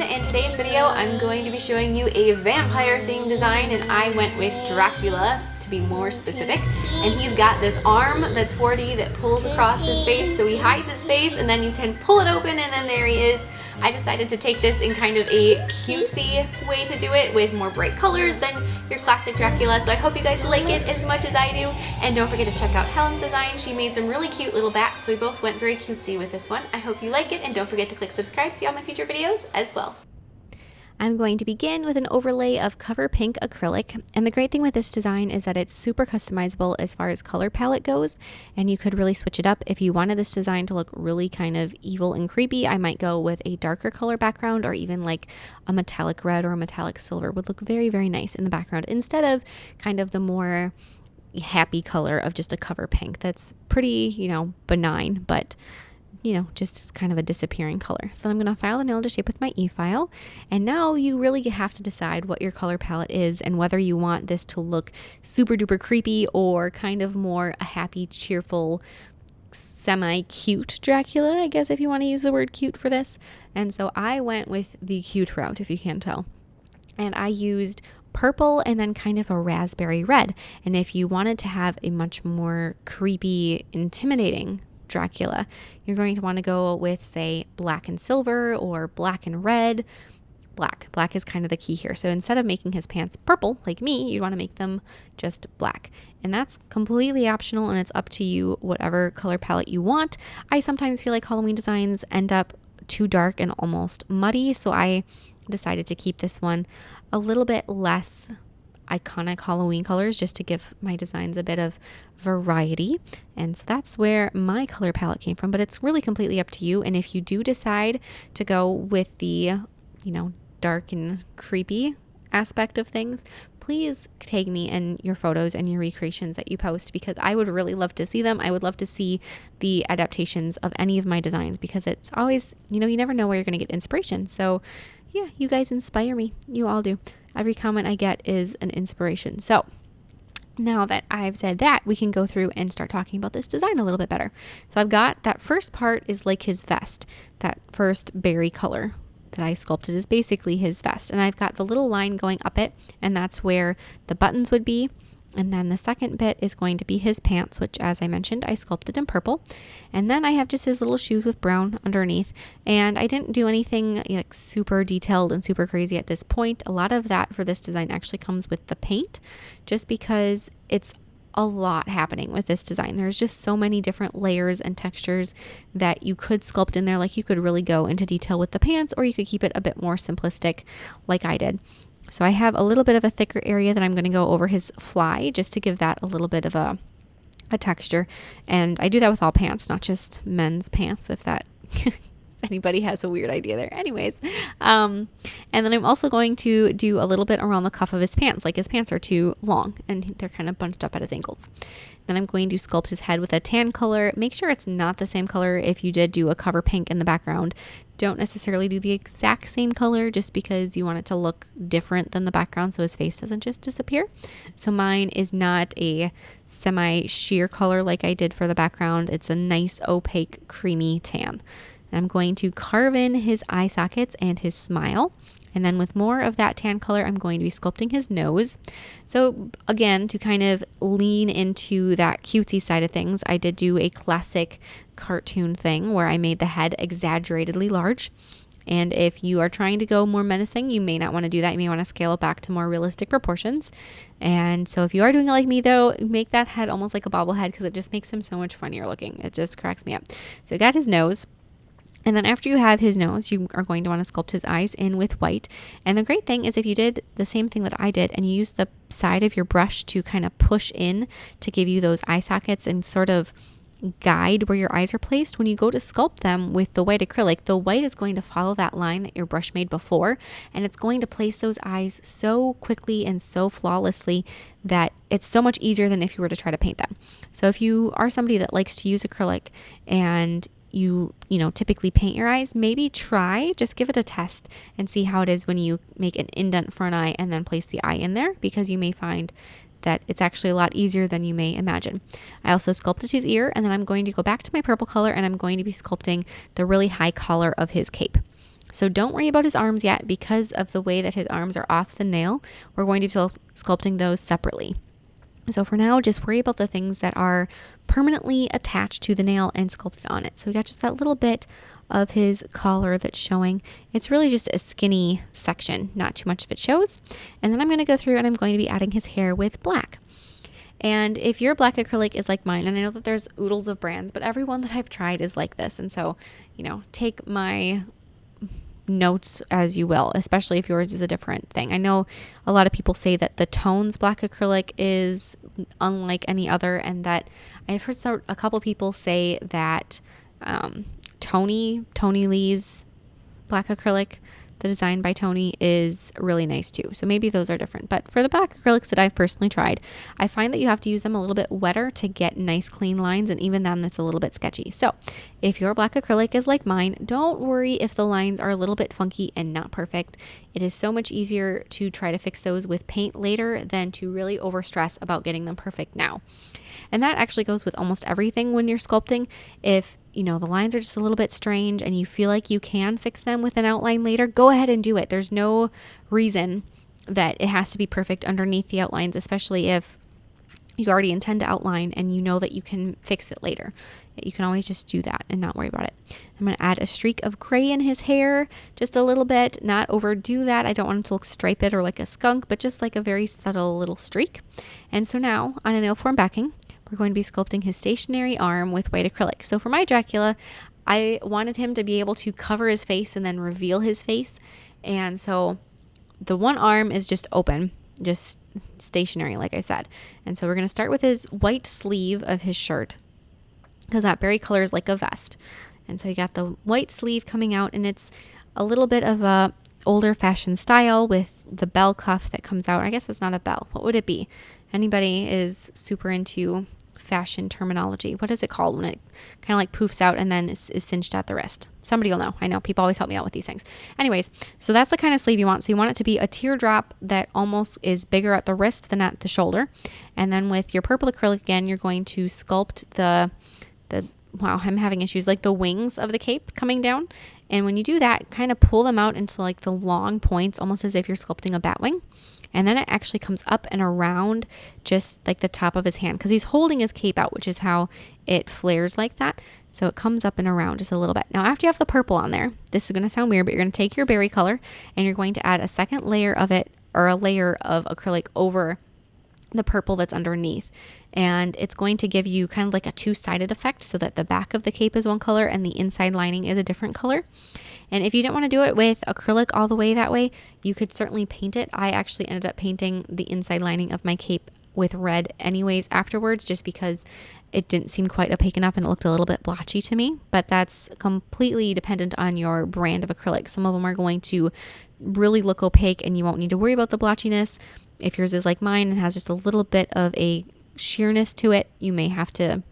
everyone. In today's video, I'm going to be showing you a vampire themed design, and I went with Dracula to be more specific. And he's got this arm that's 4D that pulls across his face, so he hides his face and then you can pull it open and then there he is. I decided to take this in kind of a cutesy way to do it with more bright colors than your classic Dracula, so I hope you guys like it as much as I do. And don't forget to check out Helen's design. She made some really cute little bats, so we both went very cutesy with this one. I hope you like it, and don't forget to click subscribe to see all my future videos as well. I'm going to begin with an overlay of Cover Pink acrylic, and the great thing with this design is that it's super customizable as far as color palette goes, and you could really switch it up. If you wanted this design to look really kind of evil and creepy, I might go with a darker color background, or even like a metallic red or a metallic silver would look very, very nice in the background, instead of kind of the more happy color of just a cover pink that's pretty, you know, benign, but you know, just kind of a disappearing color. So I'm going to file the nail into shape with my e-file. And now you really have to decide what your color palette is and whether you want this to look super duper creepy or kind of more a happy, cheerful, semi-cute Dracula, I guess, if you want to use the word cute for this. And so I went with the cute route, if you can't tell. And I used purple and then kind of a raspberry red. And if you wanted to have a much more creepy, intimidating Dracula, you're going to want to go with, say, black and silver or black and red. Black is kind of the key here. So instead of making his pants purple like me, you'd want to make them just black. And that's completely optional, and it's up to you, whatever color palette you want. I sometimes feel like Halloween designs end up too dark and almost muddy, so I decided to keep this one a little bit less iconic Halloween colors, just to give my designs a bit of variety. And so that's where my color palette came from, but it's really completely up to you. And if you do decide to go with the, you know, dark and creepy aspect of things, please tag me in your photos and your recreations that you post, because I would really love to see them. I would love to see the adaptations of any of my designs, because it's always, you know, you never know where you're going to get inspiration. So yeah, you guys inspire me. You all do. Every comment I get is an inspiration. So now that I've said that, we can go through and start talking about this design a little bit better. So I've got that first part is like his vest. That first berry color that I sculpted is basically his vest. And I've got the little line going up it, and that's where the buttons would be. And then the second bit is going to be his pants, which, as I mentioned, I sculpted in purple. And then I have just his little shoes with brown underneath. And I didn't do anything like super detailed and super crazy at this point. A lot of that for this design actually comes with the paint, just because it's a lot happening with this design. There's just so many different layers and textures that you could sculpt in there. Like, you could really go into detail with the pants, or you could keep it a bit more simplistic like I did. So I have a little bit of a thicker area that I'm going to go over his fly, just to give that a little bit of a texture. And I do that with all pants, not just men's pants, if that if anybody has a weird idea there. Anyways, and then I'm also going to do a little bit around the cuff of his pants. Like, his pants are too long and they're kind of bunched up at his ankles. Then I'm going to sculpt his head with a tan color. Make sure it's not the same color if you did do a cover pink in the background. Don't necessarily do the exact same color, just because you want it to look different than the background, so his face doesn't just disappear. So mine is not a semi-sheer color like I did for the background. It's a nice opaque creamy tan. And I'm going to carve in his eye sockets and his smile. And then with more of that tan color, I'm going to be sculpting his nose. So again, to kind of lean into that cutesy side of things, I did do a classic cartoon thing where I made the head exaggeratedly large. And if you are trying to go more menacing, you may not want to do that. You may want to scale it back to more realistic proportions. And so if you are doing it like me, though, make that head almost like a bobblehead, because it just makes him so much funnier looking. It just cracks me up. So I got his nose. And then after you have his nose, you are going to want to sculpt his eyes in with white. And the great thing is, if you did the same thing that I did and you use the side of your brush to kind of push in to give you those eye sockets and sort of guide where your eyes are placed, when you go to sculpt them with the white acrylic, the white is going to follow that line that your brush made before, and it's going to place those eyes so quickly and so flawlessly that it's so much easier than if you were to try to paint them. So if you are somebody that likes to use acrylic and you know, typically paint your eyes, maybe just give it a test and see how it is when you make an indent for an eye and then place the eye in there, because you may find that it's actually a lot easier than you may imagine. I also sculpted his ear, and then I'm going to go back to my purple color and I'm going to be sculpting the really high collar of his cape. So don't worry about his arms yet because of the way that his arms are off the nail. We're going to be sculpting those separately. So for now, just worry about the things that are permanently attached to the nail and sculpted on it. So we got just that little bit of his collar that's showing. It's really just a skinny section, not too much of it shows. And then I'm going to go through and I'm going to be adding his hair with black. And if your black acrylic is like mine, and I know that there's oodles of brands, but every one that I've tried is like this. And so, take my notes as you will, especially if yours is a different thing. I know a lot of people say that the Tones black acrylic is unlike any other, and that I've heard a couple people say that Tony Lee's black acrylic, the design by Tony, is really nice too. So maybe those are different. But for the black acrylics that I've personally tried, I find that you have to use them a little bit wetter to get nice clean lines, and even then that's a little bit sketchy. So if your black acrylic is like mine, don't worry if the lines are a little bit funky and not perfect. It is so much easier to try to fix those with paint later than to really overstress about getting them perfect now. And that actually goes with almost everything when you're sculpting. If the lines are just a little bit strange and you feel like you can fix them with an outline later, go ahead and do it. There's no reason that it has to be perfect underneath the outlines, especially if you already intend to outline and you know that you can fix it later. You can always just do that and not worry about it. I'm going to add a streak of gray in his hair, just a little bit, not overdo that. I don't want him to look striped or like a skunk, but just like a very subtle little streak. And so now on a nail form backing, we're going to be sculpting his stationary arm with white acrylic. So for my Dracula, I wanted him to be able to cover his face and then reveal his face. And so the one arm is just open, just stationary, like I said. And so we're going to start with his white sleeve of his shirt, because that berry color is like a vest. And so you got the white sleeve coming out, and it's a little bit of a older fashioned style with the bell cuff that comes out. I guess it's not a bell. What would it be? Anybody is super into fashion terminology. What is it called when it kind of like poofs out and then is cinched at the wrist? Somebody will know. I know people always help me out with these things. Anyways, so that's the kind of sleeve you want. So you want it to be a teardrop that almost is bigger at the wrist than at the shoulder. And then with your purple acrylic again, you're going to sculpt wow, I'm having issues, like the wings of the cape coming down. And when you do that, kind of pull them out into like the long points, almost as if you're sculpting a bat wing. And then it actually comes up and around just like the top of his hand, because he's holding his cape out, which is how it flares like that. So it comes up and around just a little bit. Now, after you have the purple on there, this is going to sound weird, but you're going to take your berry color and you're going to add a second layer of it, or a layer of acrylic over the purple that's underneath. And it's going to give you kind of like a two-sided effect, so that the back of the cape is one color and the inside lining is a different color. And if you don't want to do it with acrylic all the way that way, you could certainly paint it. I actually ended up painting the inside lining of my cape with red anyways afterwards, just because it didn't seem quite opaque enough and it looked a little bit blotchy to me. But that's completely dependent on your brand of acrylic. Some of them are going to really look opaque and you won't need to worry about the blotchiness. If yours is like mine and has just a little bit of a sheerness to it, you may have to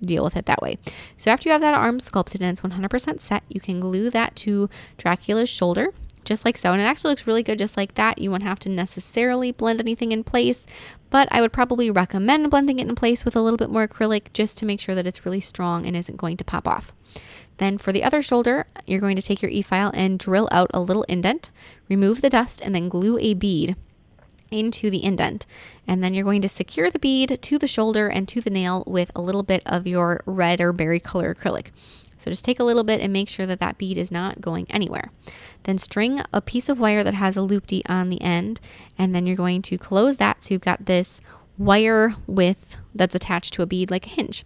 deal with it that way. So after you have that arm sculpted and it's 100% set, you can glue that to Dracula's shoulder, just like so. And it actually looks really good just like that. You won't have to necessarily blend anything in place, but I would probably recommend blending it in place with a little bit more acrylic, just to make sure that it's really strong and isn't going to pop off. Then for the other shoulder, you're going to take your e-file and drill out a little indent, remove the dust, and then glue a bead into the indent. And then you're going to secure the bead to the shoulder and to the nail with a little bit of your red or berry color acrylic. So just take a little bit and make sure that that bead is not going anywhere. Then string a piece of wire that has a loop-de on the end, and then you're going to close that so you've got this wire that's attached to a bead like a hinge.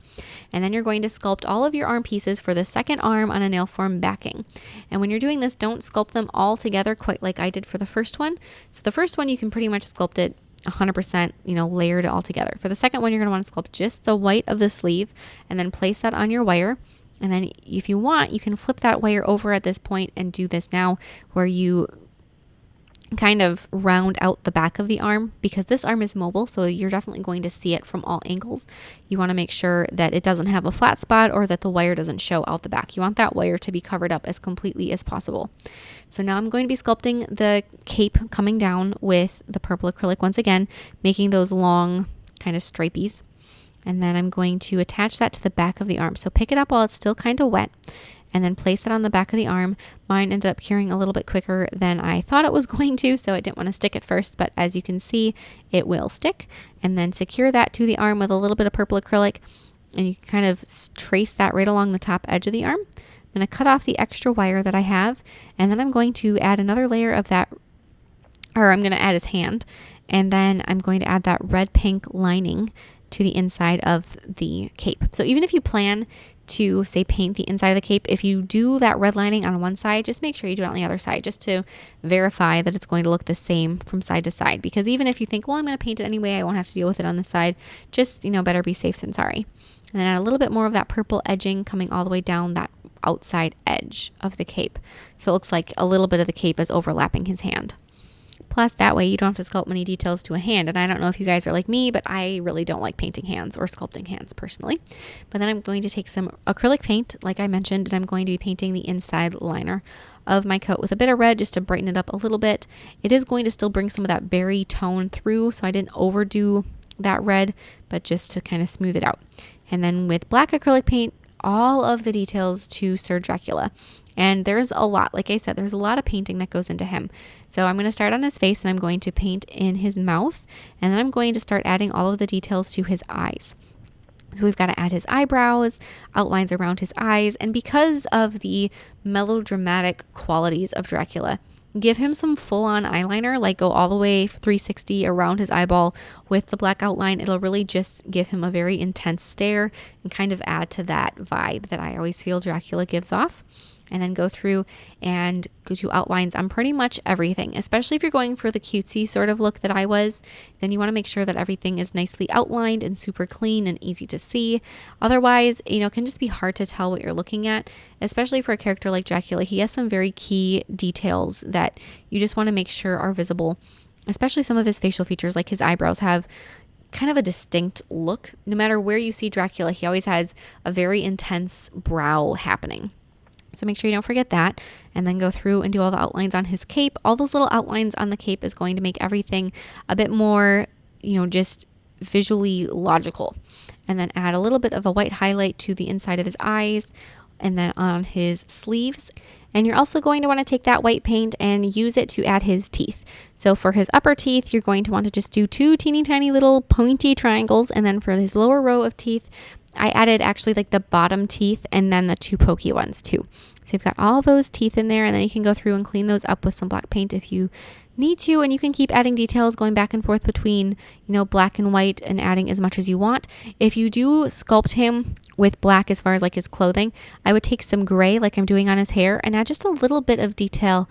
And then you're going to sculpt all of your arm pieces for the second arm on a nail form backing. And when you're doing this, don't sculpt them all together quite like I did for the first one. So the first one, you can pretty much sculpt it 100%, layered all together. For the second one, you're going to want to sculpt just the white of the sleeve and then place that on your wire. And then if you want, you can flip that wire over at this point and do this now, where you kind of round out the back of the arm, because this arm is mobile, so you're definitely going to see it from all angles. You want to make sure that it doesn't have a flat spot or that the wire doesn't show out the back. You want that wire to be covered up as completely as possible. So now I'm going to be sculpting the cape coming down with the purple acrylic once again, making those long kind of stripies. And then I'm going to attach that to the back of the arm. So pick it up while it's still kind of wet. and then place it on the back of the arm. Mine ended up curing a little bit quicker than I thought it was going to, so I didn't want to stick at first, but as you can see, it will stick. And then secure that to the arm with a little bit of purple acrylic, and you can kind of trace that right along the top edge of the arm. I'm going to cut off the extra wire that I have, and then I'm going to add another layer of that, or I'm going to add his hand, and then I'm going to add that red-pink lining to the inside of the cape. So even if you plan to, say, paint the inside of the cape, if you do that red lining on one side, just make sure you do it on the other side, just to verify that it's going to look the same from side to side. Because even if you think, well, I'm going to paint it anyway, I won't have to deal with it on this side, just, better be safe than sorry. And then add a little bit more of that purple edging coming all the way down that outside edge of the cape. So it looks like a little bit of the cape is overlapping his hand. Plus, that way you don't have to sculpt many details to a hand. And I don't know if you guys are like me, but I really don't like painting hands or sculpting hands personally. But then I'm going to take some acrylic paint, like I mentioned, and I'm going to be painting the inside liner of my coat with a bit of red just to brighten it up a little bit. It is going to still bring some of that berry tone through, so I didn't overdo that red, but just to kind of smooth it out. And then with black acrylic paint, all of the details to Sir Dracula. And there's a lot, like I said, there's a lot of painting that goes into him. So I'm going to start on his face, and I'm going to paint in his mouth, and then I'm going to start adding all of the details to his eyes. So we've got to add his eyebrows, outlines around his eyes, and because of the melodramatic qualities of Dracula, give him some full-on eyeliner, like go all the way 360 around his eyeball with the black outline. It'll really just give him a very intense stare and kind of add to that vibe that I always feel Dracula gives off. And then go through and go to outlines on pretty much everything, especially if you're going for the cutesy sort of look that I was. Then you want to make sure that everything is nicely outlined and super clean and easy to see. Otherwise, it can just be hard to tell what you're looking at, especially for a character like Dracula. He has some very key details that you just want to make sure are visible, especially some of his facial features, like his eyebrows have kind of a distinct look. No matter where you see Dracula, he always has a very intense brow happening. So make sure you don't forget that, and then go through and do all the outlines on his cape. All those little outlines on the cape is going to make everything a bit more, just visually logical. And then add a little bit of a white highlight to the inside of his eyes, and then on his sleeves. And you're also going to want to take that white paint and use it to add his teeth. So for his upper teeth, you're going to want to just do 2 teeny tiny little pointy triangles, and then for his lower row of teeth, I added actually like the bottom teeth and then the 2 pokey ones too. So you've got all those teeth in there, and then you can go through and clean those up with some black paint if you need to, and you can keep adding details, going back and forth between, black and white, and adding as much as you want. If you do sculpt him with black as far as like his clothing, I would take some gray like I'm doing on his hair and add just a little bit of detail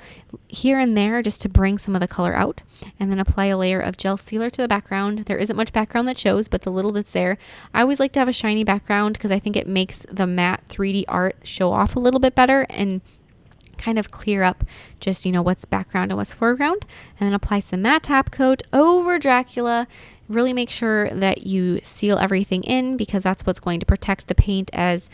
here and there just to bring some of the color out, and then apply a layer of gel sealer to the background. There isn't much background that shows, but the little that's there, I always like to have a shiny background because I think it makes the matte 3D art show off a little bit better and kind of clear up just, what's background and what's foreground. And then apply some matte top coat over Dracula. Really make sure that you seal everything in, because that's what's going to protect the paint as,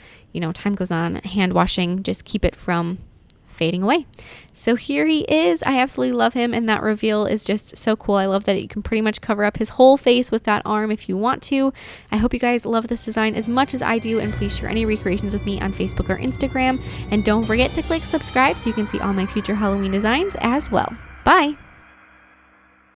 time goes on. Hand washing, just keep it from fading away. So here he is. I absolutely love him, and that reveal is just so cool. I love that you can pretty much cover up his whole face with that arm if you want to. I hope you guys love this design as much as I do, and please share any recreations with me on Facebook or Instagram. And don't forget to click subscribe so you can see all my future Halloween designs as well. Bye!